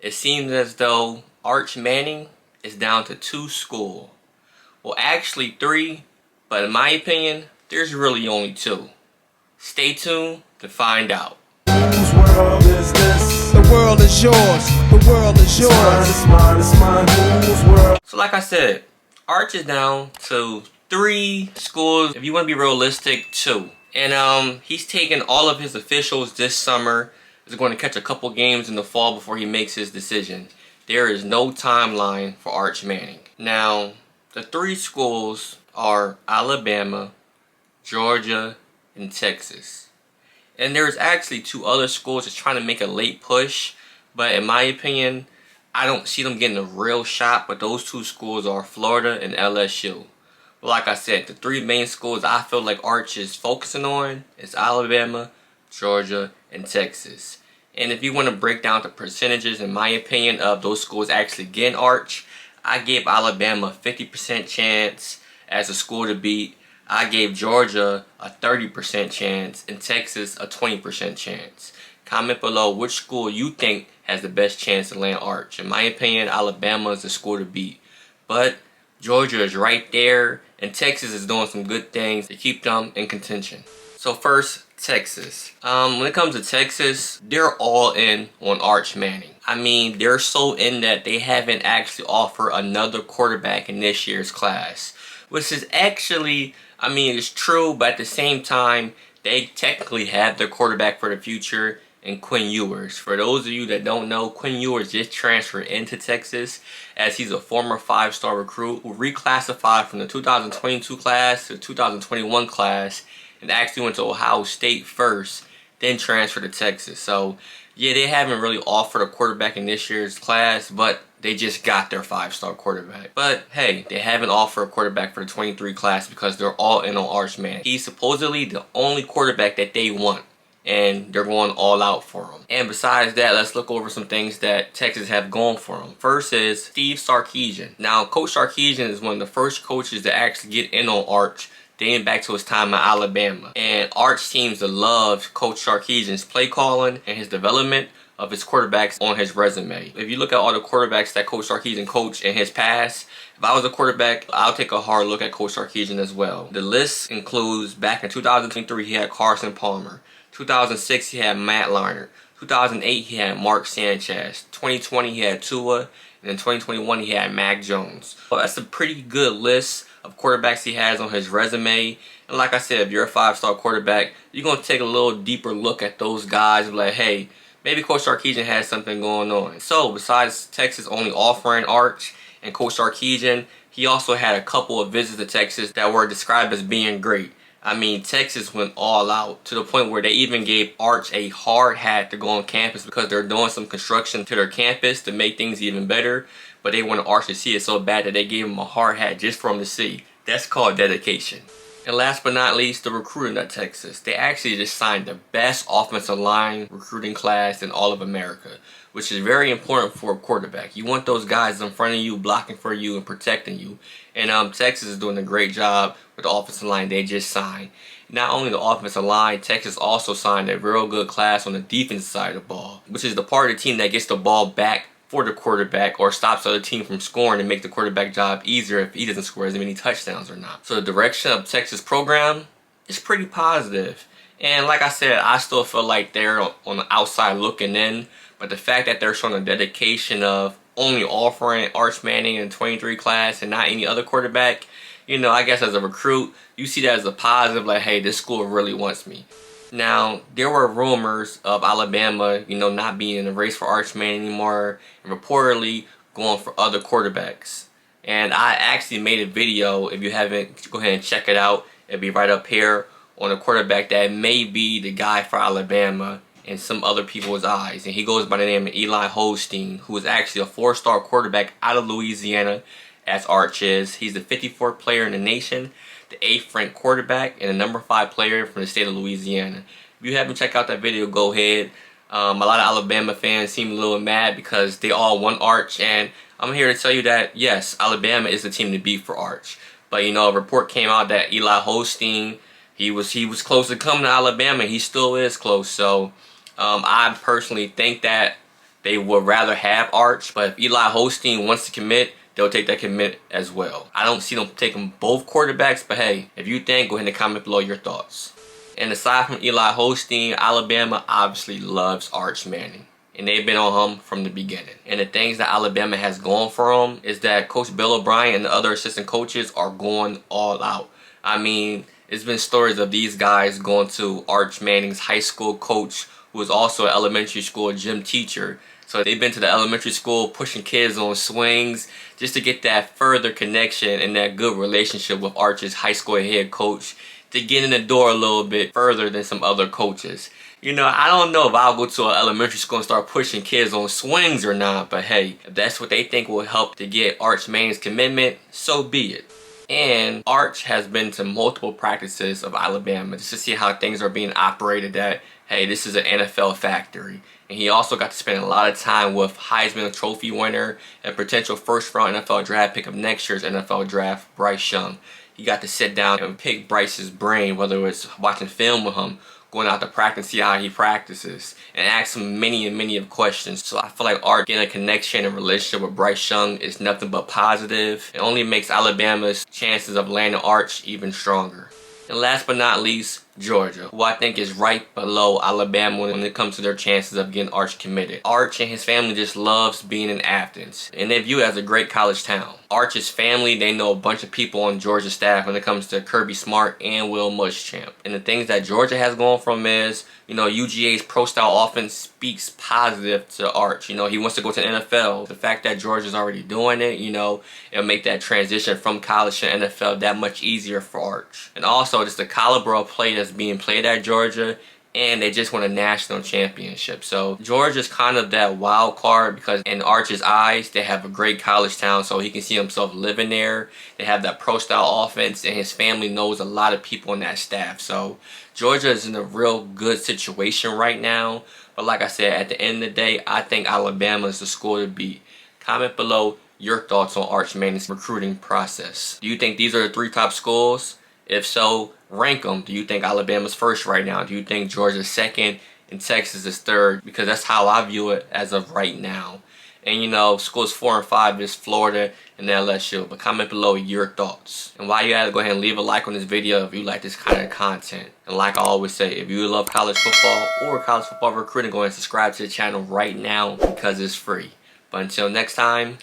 It seems as though Arch Manning is down to 2 schools. Well, actually 3, but in my opinion, there's really only 2. Stay tuned to find out. Whose world is this? The world is yours. The world is yours. It's mine, it's mine, it's mine. Whose world? So like I said, Arch is down to 3 schools. If you want to be realistic, 2. And he's taking all of his officials this summer. He's going to catch a couple games in the fall before he makes his decision. There is no timeline for Arch Manning. Now, the 3 schools are Alabama, Georgia, and Texas. And there's actually 2 other schools that's trying to make a late push, but in my opinion, I don't see them getting a real shot. But those 2 schools are Florida and LSU. But like I said, the 3 main schools I feel like Arch is focusing on is Alabama, Georgia, and Texas. And if you want to break down the percentages, in my opinion, of those schools actually getting Arch, I gave Alabama a 50% chance as a school to beat. I gave Georgia a 30% chance and Texas a 20% chance. Comment below which school you think has the best chance to land Arch. In my opinion, Alabama is the school to beat. But Georgia is right there, and Texas is doing some good things to keep them in contention. So first, Texas. When it comes to Texas, they're all in on Arch Manning. I mean, they're so in that they haven't actually offered another quarterback in this year's class. Which is actually, I mean, it's true, but at the same time, they technically have their quarterback for the future in Quinn Ewers. For those of you that don't know, Quinn Ewers just transferred into Texas as he's a former 5-star recruit who reclassified from the 2022 class to the 2021 class and actually went to Ohio State first, then transferred to Texas. So yeah, they haven't really offered a quarterback in this year's class, but they just got their 5-star quarterback. But hey, they haven't offered a quarterback for the 23 class because they're all in on Arch Manning. He's supposedly the only quarterback that they want, and they're going all out for him. And besides that, let's look over some things that Texas have going for him. First is Steve Sarkisian. Now, Coach Sarkisian is one of the first coaches to actually get in on Arch, dating back to his time at Alabama. And Arch seems to love Coach Sarkisian's play calling and his development of his quarterbacks on his resume. If you look at all the quarterbacks that Coach Sarkisian coached in his past, if I was a quarterback, I'll take a hard look at Coach Sarkisian as well. The list includes back in 2023, he had Carson Palmer. 2006, he had Matt Leinart. 2008, he had Mark Sanchez. 2020, he had Tua. And in 2021, he had Mac Jones. Well, that's a pretty good list of quarterbacks he has on his resume. And like I said, if you're a 5-star quarterback, you're going to take a little deeper look at those guys and be like, hey, maybe Coach Sarkisian has something going on. So besides Texas only offering Arch and Coach Sarkisian, he also had a couple of visits to Texas that were described as being great. I mean, Texas went all out to the point where they even gave Arch a hard hat to go on campus because they're doing some construction to their campus to make things even better. But they wanted Arch to see it so bad that they gave him a hard hat just for him to see. That's called dedication. And last but not least, the recruiting at Texas. They actually just signed the best offensive line recruiting class in all of America, which is very important for a quarterback. You want those guys in front of you, blocking for you, and protecting you. And Texas is doing a great job with the offensive line they just signed. Not only the offensive line, Texas also signed a real good class on the defensive side of the ball, which is the part of the team that gets the ball back for the quarterback or stops the other team from scoring and make the quarterback job easier if he doesn't score as many touchdowns or not. So the direction of Texas program is pretty positive. And like I said, I still feel like they're on the outside looking in, but the fact that they're showing a dedication of only offering Arch Manning in the 23 class and not any other quarterback, you know, I guess as a recruit, you see that as a positive, like, hey, this school really wants me. Now, there were rumors of Alabama, you know, not being in the race for Arch Manning anymore and reportedly going for other quarterbacks. And I actually made a video. If you haven't, go ahead and check it out. It'll be right up here on a quarterback that may be the guy for Alabama in some other people's eyes. And he goes by the name of Eli Holstein, who is actually a 4-star quarterback out of Louisiana, as Arch is. He's the 54th player in the nation, the 8th ranked quarterback, and the number 5 player from the state of Louisiana. If you haven't checked out that video, go ahead. A lot of Alabama fans seem a little mad because they all want Arch, and I'm here to tell you that yes, Alabama is the team to beat for Arch. But you know, a report came out that Eli Holstein, he was close to coming to Alabama, and he still is close. So I personally think that they would rather have Arch, but if Eli Holstein wants to commit, they'll take that commit as well. I don't see them taking both quarterbacks, but hey, if you think, go ahead and comment below your thoughts. And aside from Eli Holstein, Alabama obviously loves Arch Manning. And they've been on him from the beginning. And the things that Alabama has going for him is that Coach Bill O'Brien and the other assistant coaches are going all out. I mean, it's been stories of these guys going to Arch Manning's high school coach, who was also an elementary school gym teacher. So they've been to the elementary school pushing kids on swings just to get that further connection and that good relationship with Arch's high school head coach to get in the door a little bit further than some other coaches. You know, I don't know if I'll go to an elementary school and start pushing kids on swings or not, but hey, if that's what they think will help to get Arch Manning's commitment, so be it. And Arch has been to multiple practices of Alabama just to see how things are being operated at, hey, this is an NFL factory. And he also got to spend a lot of time with Heisman Trophy winner and potential first-round NFL draft pick of next year's NFL draft, Bryce Young. He got to sit down and pick Bryce's brain, whether it's watching film with him, going out to practice, see how he practices, and ask him many and many of questions. So I feel like Arch getting a connection and relationship with Bryce Young is nothing but positive. It only makes Alabama's chances of landing Arch even stronger. And last but not least, Georgia, who I think is right below Alabama when it comes to their chances of getting Arch committed. Arch and his family just loves being in Athens, and they view it as a great college town. Arch's family, they know a bunch of people on Georgia staff when it comes to Kirby Smart and Will Muschamp. And the things that Georgia has going for him is, you know, UGA's pro-style offense speaks positive to Arch. You know, he wants to go to the NFL. The fact that Georgia's already doing it, you know, it'll make that transition from college to NFL that much easier for Arch. And also, just the caliber of play that's being played at Georgia, and they just won a national championship. So Georgia's kind of that wild card because in Arch's eyes, they have a great college town, so he can see himself living there. They have that pro-style offense, and his family knows a lot of people on that staff. So Georgia is in a real good situation right now. But like I said, at the end of the day, I think Alabama is the school to beat. Comment below your thoughts on Arch Manning's recruiting process. Do you think these are the 3 top schools? If so, rank them. Do you think Alabama's first right now? Do you think Georgia's second and Texas is third? Because that's how I view it as of right now. And you know, schools 4 and 5 is Florida and LSU. But comment below your thoughts. And while you're at it, go ahead and leave a like on this video if you like this kind of content. And like I always say, if you love college football or college football recruiting, go ahead and subscribe to the channel right now because it's free. But until next time,